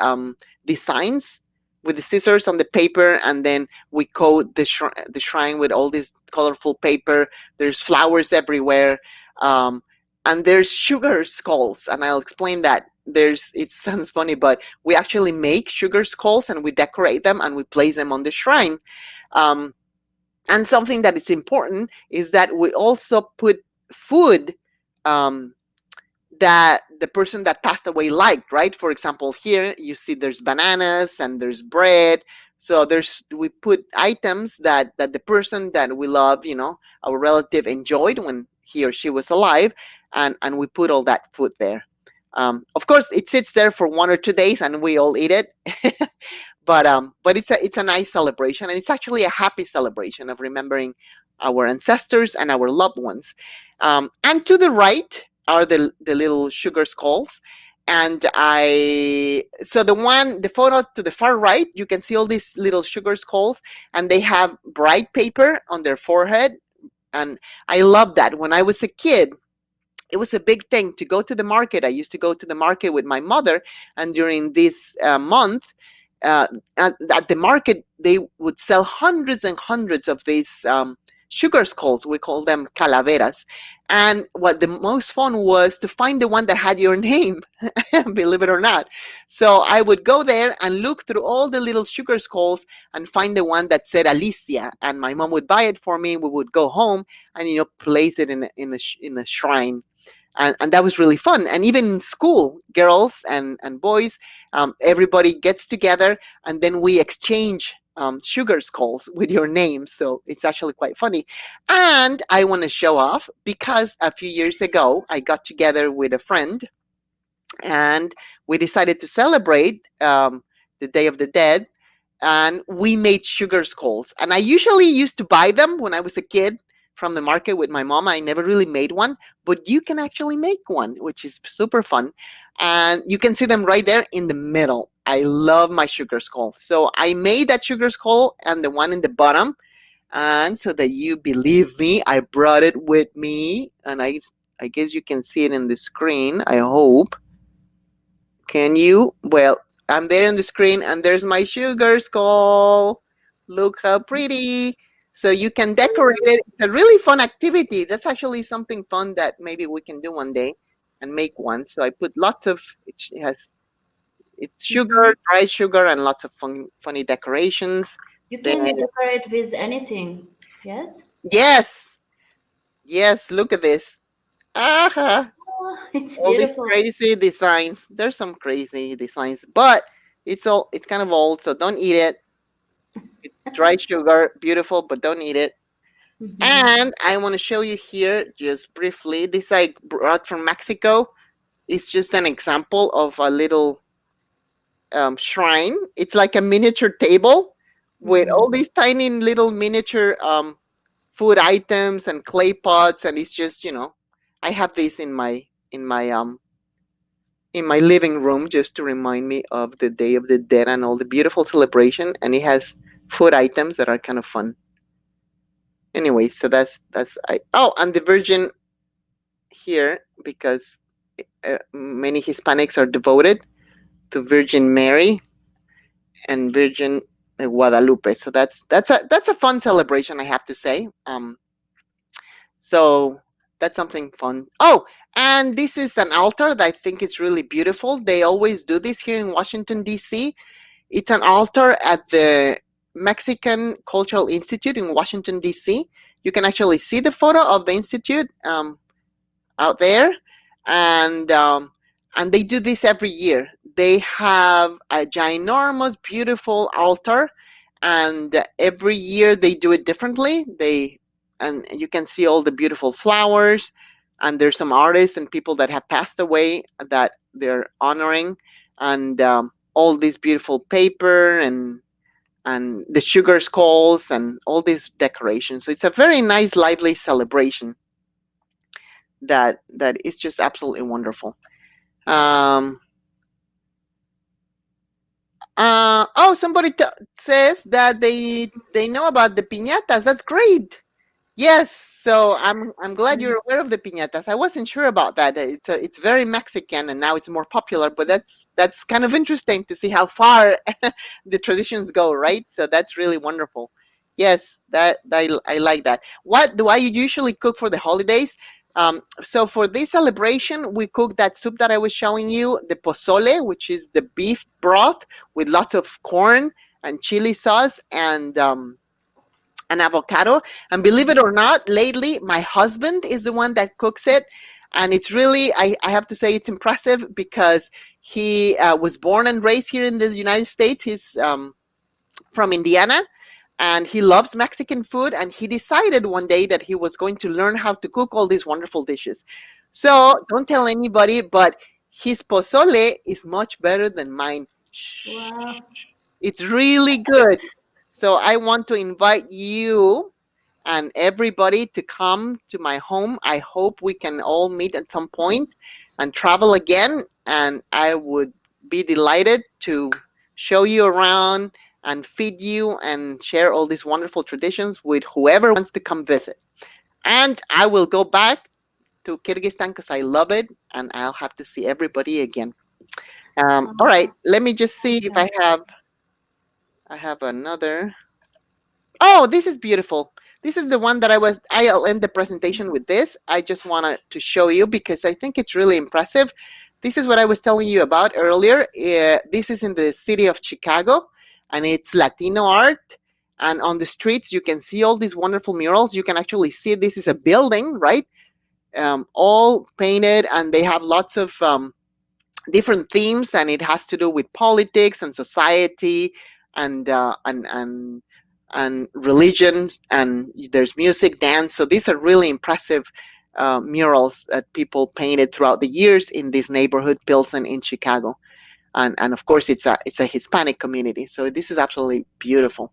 designs with the scissors on the paper, and then we coat the shrine with all this colorful paper. There's flowers everywhere, and there's sugar skulls, and I'll explain that. there's it sounds funny, but we actually make sugar skulls and we decorate them and we place them on the shrine. Um, and something that is important is that we also put food, um, that the person that passed away liked, right? For example, here you see there's bananas and there's bread. So there's we put items that the person that we love, our relative enjoyed when he or she was alive, and we put all that food there. Of course, it sits there for 1 or 2 days, and we all eat it. But it's a nice celebration, and it's actually a happy celebration of remembering our ancestors and our loved ones. And to the right are the little sugar skulls. And I so the photo to the far right, you can see all these little sugar skulls, and they have bright paper on their forehead. And I love that. When I was a kid, it was a big thing to go to the market. I used to go to the market with my mother, and during this month, uh, at the market, they would sell hundreds and hundreds of these sugar skulls. We call them calaveras. And what the most fun was to find the one that had your name, believe it or not. So I would go there and look through all the little sugar skulls and find the one that said Alicia. And my mom would buy it for me. We would go home and place it in a shrine, and that was really fun. And even in school, girls and boys, everybody gets together, and then we exchange sugar skulls with your name. So it's actually quite funny. And I want to show off because a few years ago I got together with a friend, and we decided to celebrate the Day of the Dead, and we made sugar skulls. And I usually used to buy them when I was a kid from the market with my mom. I never really made one, but you can actually make one, which is super fun. And you can see them right there in the middle. I love my sugar skull. So I made that sugar skull and the one in the bottom. And so that you believe me, I brought it with me. And I guess you can see it in the screen, I hope. Can you? Well, I'm there on the screen, and there's my sugar skull. Look how pretty. So you can decorate it. It's a really fun activity. That's actually something fun that maybe we can do one day and make one. So I put lots of, it has, it's Mhm. sugar, dry sugar, and lots of funny decorations. You Then, can decorate with anything. Yes? yes, yes, look at this. Aha, Oh, it's all these beautiful. crazy designs. There's some crazy designs, but it's kind of old, so don't eat it. It's dry sugar, beautiful, but don't eat it. Mhm. And I want to show you here just briefly. This I brought from Mexico. It's just an example of a little shrine. It's like a miniature table with all Mhm. these tiny little miniature food items and clay pots, and it's just I have this in my living room just to remind me of the Day of the Dead and all the beautiful celebration. And it has food items that are kind of fun. Anyway, so that's I. Oh, and the Virgin here because many Hispanics are devoted to Virgin Mary and Virgin Guadalupe. So that's a fun celebration, I have to say. So that's something fun. Oh, and this is an altar that I think is really beautiful. They always do this here in Washington D.C. It's an altar at the Mexican Cultural Institute in Washington D.C. You can actually see the photo of the institute. Out there, and they do this every year. They have a ginormous, beautiful altar, and every year they do it differently. And you can see all the beautiful flowers, and there's some artists and people that have passed away that they're honoring, and all this beautiful paper and the sugar skulls and all these decorations. So it's a very nice, lively celebration that is just absolutely wonderful. Um, oh, somebody says that they know about the piñatas. That's great. Yes, so I'm glad you're aware of the piñatas. I wasn't sure about that. It's very Mexican and now it's more popular, but that's kind of interesting to see how far the traditions go, right? So that's really wonderful. Yes, that I like that. What do I usually cook for the holidays? So for this celebration, we cooked that soup that I was showing you, the pozole, which is the beef broth with lots of corn and chili sauce and avocado. And believe it or not, lately my husband is the one that cooks it. And it's really, I have to say, it's impressive because he was born and raised here in the United States. He's from Indiana, and he loves Mexican food. And he decided one day that he was going to learn how to cook all these wonderful dishes. So don't tell anybody, but his pozole is much better than mine. Shh, Wow. it's really good. So I want to invite you and everybody to come to my home. I hope we can all meet at some point and travel again. And I would be delighted to show you around and feed you and share all these wonderful traditions with whoever wants to come visit. And I will go back to Kyrgyzstan because I love it and I'll have to see everybody again. All right, Oh, let me just see if okay. I have another. Oh, this is beautiful. This is the one that I'll end the presentation with this. I just wanted to show you because I think it's really impressive. This is what I was telling you about earlier. This is in the city of Chicago, and it's Latino art. And on the streets, you can see all these wonderful murals. You can actually see this is a building, right? All painted, and they have lots of different themes, and it has to do with politics and society and uh, and and and religion, and there's music, dance. So these are really impressive murals that people painted throughout the years in this neighborhood, Pilsen in Chicago. And of course, it's a Hispanic community. So this is absolutely beautiful.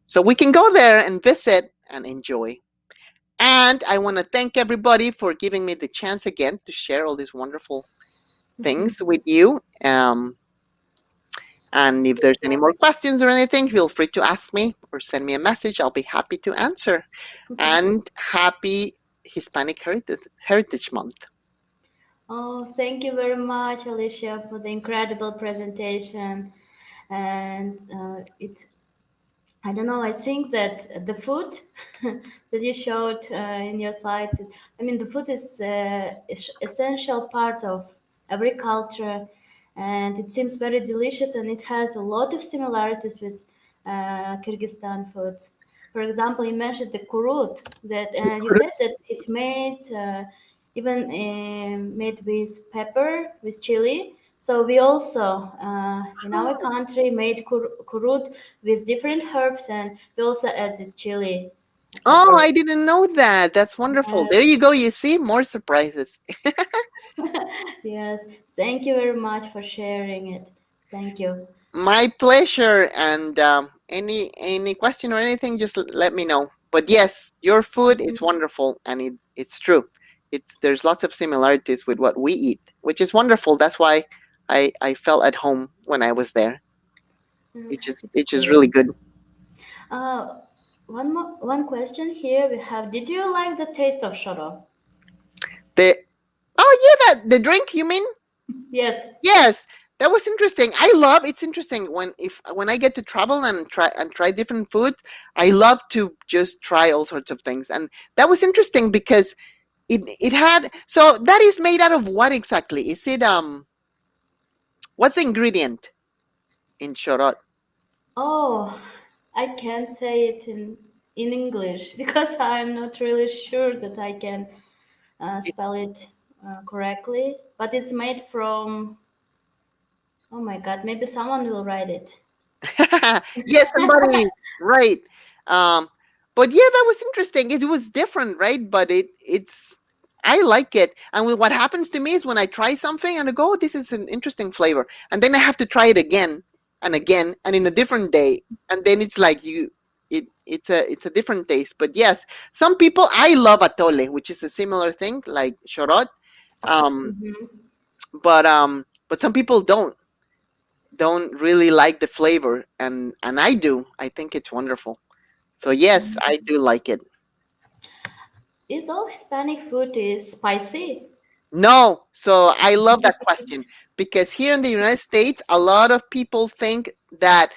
So we can go there and visit and enjoy. And I want to thank everybody for giving me the chance again to share all these wonderful things with you. And if there's any more questions or anything, feel free to ask me or send me a message. I'll be happy to answer. And happy Hispanic Heritage Month. Oh, thank you very much, Alicia, for the incredible presentation. And I don't know, I think that the food that you showed in your slides, I mean, the food is essential part of every culture, and it seems very delicious, and it has a lot of similarities with Kyrgyzstan foods. For example, you mentioned the kurut, that you said that it made even made with pepper, with chili. So we also in our country made kurut with different herbs, and we also add this chili Oh, pepper. I didn't know that. That's wonderful. There Yes, you go. You see, more surprises. yes. Thank you very much for sharing it. Thank you. My pleasure. And any question or anything, just let me know. But yes, your food is wonderful, and it's true. It's there's lots of similarities with what we eat, which is wonderful. That's why I felt at home when I was there. It's It's just really true. good. Uh, one question here we have. Did you like the taste of shoro? The Oh yeah, that the drink you mean? Yes. Yes, that was interesting. I love it's interesting when I get to travel and try different food. I love to just try all sorts of things, and that was interesting because it had so that is made out of what exactly? Is it what's the ingredient in chorot? Oh, I can't say it in English because I'm not really sure that I can spell it correctly. But it's made from. Oh my God! Maybe someone will write it. Yes, somebody, right. Um, but yeah, that was interesting. It was different, right? But it's I like it. And what happens to me is when I try something and I go, oh, this is an interesting flavor, and then I have to try it again and again and in a different day, and then it's like it's a different taste. But yes, some people I love atole, which is a similar thing like shorot. Um, Mhm. but some people don't really like the flavor, and I do. I think it's wonderful. So yes, I do like it. Is all Hispanic food is spicy? No, so I love that question because here in the United States, a lot of people think that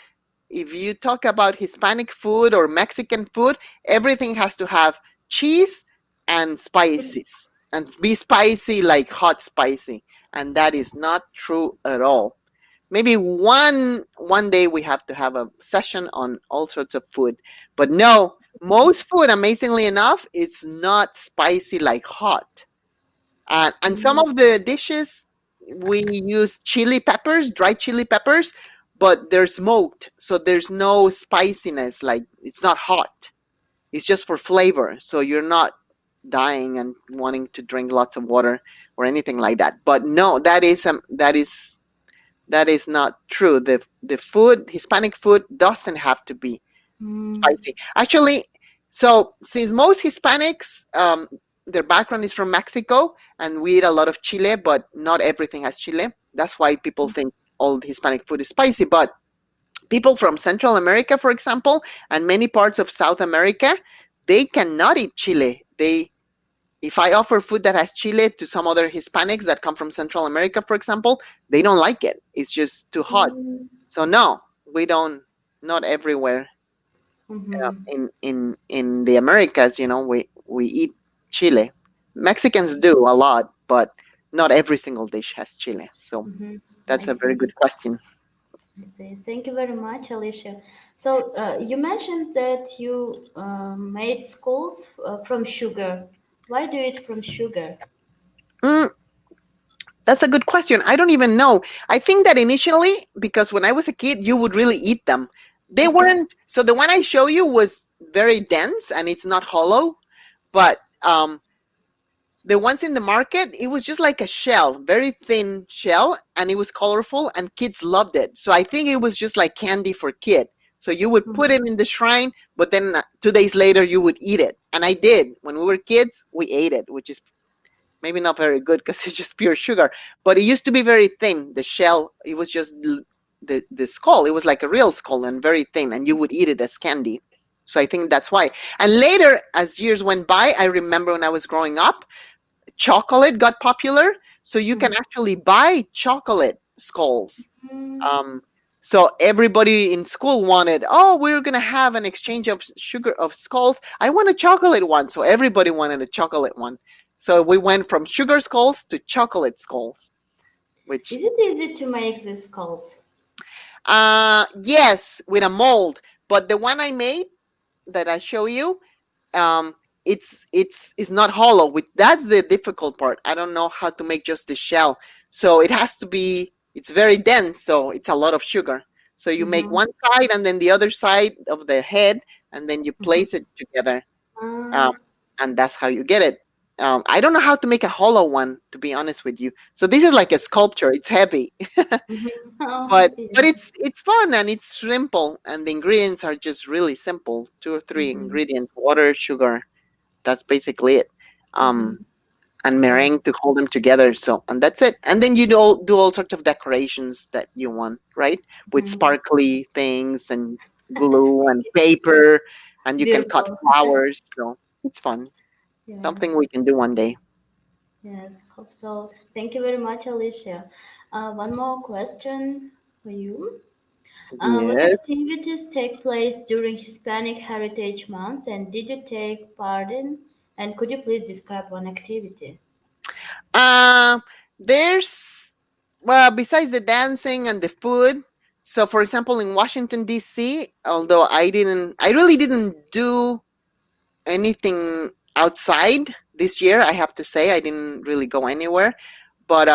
if you talk about Hispanic food or Mexican food, everything has to have cheese and spices. and be spicy like hot spicy, and that is not true at all. Maybe one day we have to have a session on all sorts of food, but no, most food, amazingly enough, it's not spicy like hot. And some Mm, of the dishes we use chili peppers, dried chili peppers, but they're smoked, so there's no spiciness. Like it's not hot. It's just for flavor, so you're not dying and wanting to drink lots of water or anything like that. But no, that is not true. The food, Hispanic food, doesn't have to be mm, spicy. Actually, so since most Hispanics, their background is from Mexico, and we eat a lot of chile, but not everything has chile. That's why people think all Hispanic food is spicy. But people from Central America, for example, and many parts of South America, they cannot eat chile. If I offer food that has chile to some other Hispanics that come from Central America, for example, they don't like it. It's just too hot. mm, So no, we don't. Not everywhere mhm, in the Americas, we eat chile. Mexicans do a lot, but not every single dish has chile. So mhm. that's I a very see. good question. I see. Thank you very much, Alicia. So you mentioned that you made skulls from sugar. Why do it from sugar? Mm, that's a good question. I don't even know. I think that initially, because when I was a kid, you would really eat them. They Okay. weren't. So the one I show you was very dense and it's not hollow, but the ones in the market, it was just like a shell, very thin shell, and it was colorful, and kids loved it. So I think it was just like candy for kid. So you would put Mhm, it in the shrine, but then 2 days later you would eat it. And I did. When we were kids, we ate it, which is maybe not very good because it's just pure sugar. But it used to be very thin. The shell, it was just the skull. It was like a real skull and very thin, and you would eat it as candy. So I think that's why. And later, as years went by, I remember when I was growing up, chocolate got popular, so you can mhm, actually buy chocolate skulls. mm, Um, so everybody in school wanted, oh, we're gonna have an exchange of sugar of skulls. I want a chocolate one, so everybody wanted a chocolate one. So we went from sugar skulls to chocolate skulls, which Is it easy to make these skulls? yes, with a mold. But the one I made that I show you, um it's not hollow. With That's the difficult part. I don't know how to make just the shell, so it has to be, it's very dense, so it's a lot of sugar. So you make Mm-hmm. one side and then the other side of the head, and then you place it together, um, Uh, and that's how you get it. I don't know how to make a hollow one, to be honest with you. So this is like a sculpture. It's heavy, mhm. Oh, but yeah. it's fun and it's simple, and the ingredients are just really simple. Two or three Mm-hmm. ingredients: water, sugar. That's basically it. Um, Mm-hmm. and Yeah. meringue to hold them together. So, and that's it. And then you do all sorts of decorations that you want, right? With Mm-hmm. sparkly things and glue and paper, and you can cut Beautiful. flowers. So it's fun. Yes. Something we can do one day. Yes. Hope so. Thank you very much, Alicia. One more question for you. What Yes. activities take place during Hispanic Heritage Month, and did you take part in? And could you please describe one activity? Uh, there's, well, besides the dancing and the food. So, for example, in Washington D.C., although I really didn't do anything outside this year. I have to say I didn't really go anywhere, but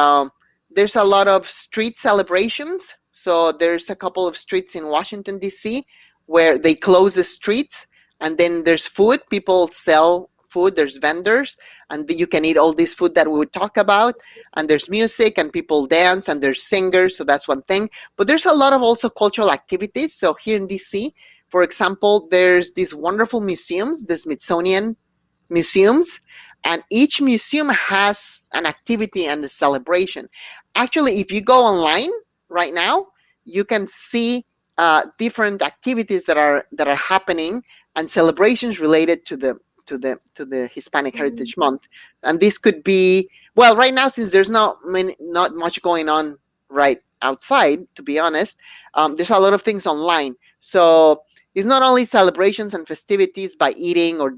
there's a lot of street celebrations. So there's a couple of streets in Washington D.C. where they close the streets, and then there's food. People sell food. There's vendors, and you can eat all this food that we would talk about. And there's music, and people dance, and there's singers. So that's one thing. But there's a lot of also cultural activities. So here in D.C., for example, there's these wonderful museums, the Smithsonian museums, and each museum has an activity and a celebration. Actually, if you go online right now, you can see different activities that are happening and celebrations related to the Hispanic Mm-hmm. Heritage Month. And this could be, well, right now, since there's not much going on right outside, to be honest, there's a lot of things online. So it's not only celebrations and festivities by eating or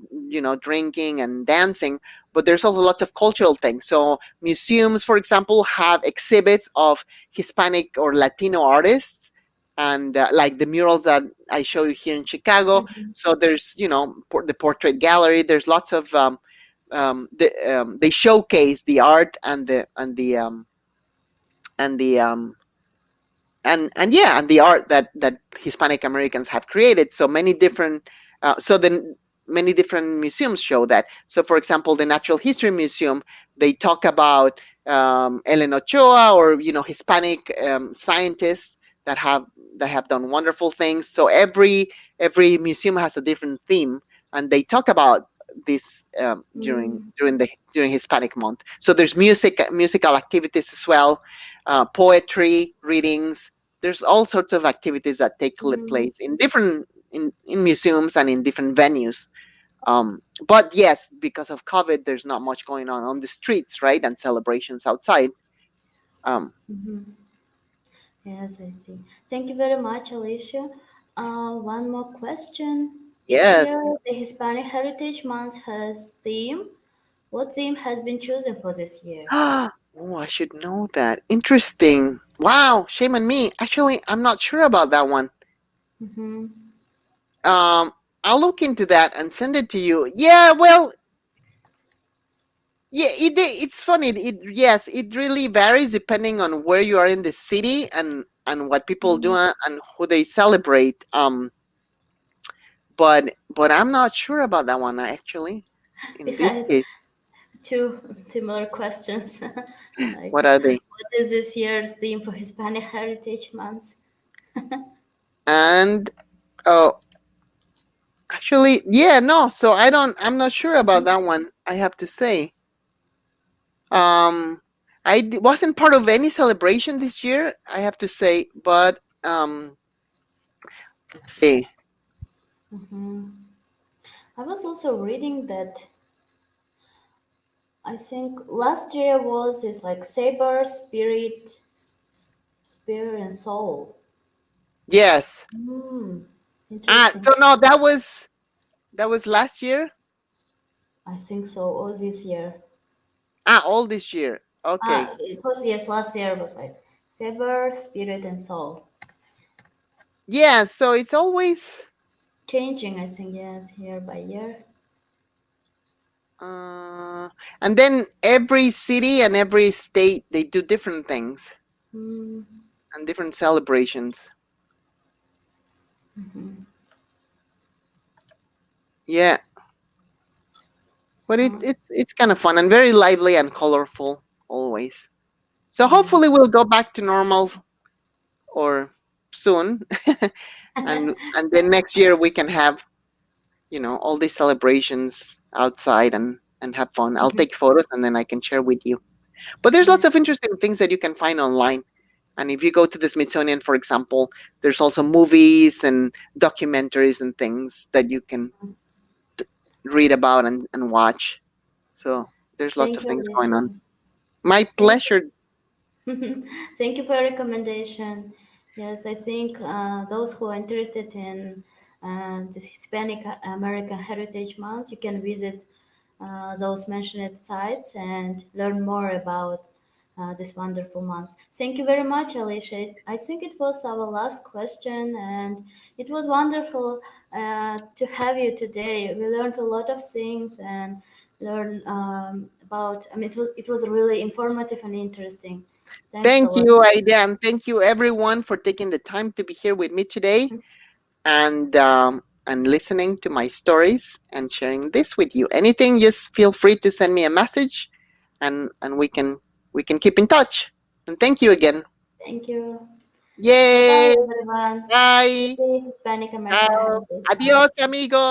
drinking and dancing, but there's also lots of cultural things. So museums, for example, have exhibits of Hispanic or Latino artists, and like the murals that I show you here in Chicago. Mhm. So there's, the portrait gallery. There's lots of they showcase the art and the and the art that Hispanic Americans have created. So many different so then many different museums show that. So for example, the Natural History Museum, they talk about Ellen Ochoa, or Hispanic scientists that have done wonderful things. So every museum has a different theme, and they talk about this Mm, during Hispanic month. So there's musical activities as well, poetry readings. There's all sorts of activities that take mm, place in different in museums and in different venues. But yes, because of COVID, there's not much going on the streets, right, and celebrations outside. um, mhm. Yes, I see. Thank you very much, Alicia. One more question. This yeah. year, the Hispanic Heritage Month has theme. What theme has been chosen for this year? Oh, I should know that. Interesting. Wow, shame on me. Actually, I'm not sure about that one. Mm-hmm. um, I'll look into that and send it to you. Yeah, well, yeah, it's funny. Yes, it really varies depending on where you are in the city and what people do and who they celebrate. But I'm not sure about that one actually. We In this had case, two similar questions. Like, what are they? what is this year's theme for Hispanic Heritage Month? And oh, actually, yeah, no. So I'm not sure about that one. I have to say. Um, wasn't part of any celebration this year. I have to say, but let's see. Hmm. I was also reading that I think last year was this like saber, spirit and soul. Yes. Hmm. So Interesting. no, that was last year. I think so. Or this year. All this year. Okay. It was yes. Last year was like saber, spirit, and soul. Yeah. So it's always. Changing, I think, yes, year by year. Uh, and then every city and every state they do different things Mm, and different celebrations. mhm. Yeah, but it's Uh, it's it's kind of fun and very lively and colorful always. So yeah. hopefully we'll go back to normal or soon, and then next year we can have all these celebrations outside and have fun. I'll Mhm. take photos and then I can share with you. But there's Yeah. lots of interesting things that you can find online. And if you go to the Smithsonian, for example, there's also movies and documentaries and things that you can read about and watch. So there's lots Thank of you, things going Alicia. on. My Thank pleasure. Thank you for your recommendation. Yes, I think those who are interested in this Hispanic American Heritage Month, you can visit those mentioned sites and learn more about this wonderful month. Thank you very much, Alicia. I think it was our last question, and it was wonderful to have you today. We learned a lot of things and learn about. I mean, it was really informative and interesting. Thanks a Thank lot. you, Aida, and thank you everyone for taking the time to be here with me today and listening to my stories and sharing this with you. Anything, just feel free to send me a message, and we can keep in touch. And thank you again. Thank you. Bye bye, Yay! everyone. Bye. Happy Hispanic American Ciao. Heritage Month. Adios, amigos.